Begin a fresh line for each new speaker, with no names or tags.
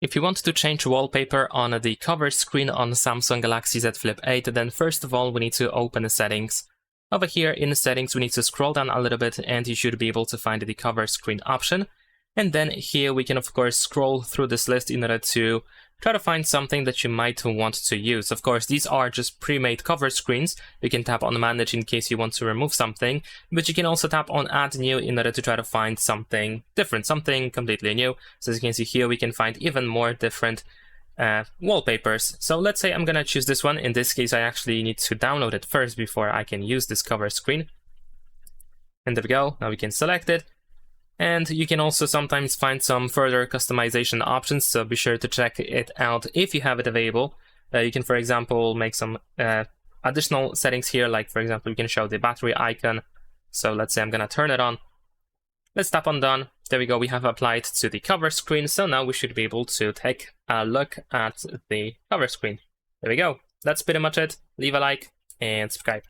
If you want to change wallpaper on the cover screen on Samsung Galaxy Z Flip 8, then first of all we need to open the settings. Over here in the settings we need to scroll down a little bit and you should be able to find the cover screen option. And then here we can of course scroll through this list in order to try to find something that you might want to use. Of course, these are just pre-made cover screens. You can tap on manage in case you want to remove something, but you can also tap on add new in order to try to find something different, something completely new. So as you can see here, we can find even more different wallpapers. So let's say I'm gonna choose this one. In this case, I actually need to download it first before I can use this cover screen. And there we go. Now we can select it. And you can also sometimes find some further customization options, so be sure to check it out if you have it available. You can, for example, make some additional settings here, like for example, you can show the battery icon. So let's say I'm gonna turn it on. Let's tap on done. There we go, we have applied to the cover screen, so now we should be able to take a look at the cover screen. There we go, that's pretty much it. Leave a like and subscribe.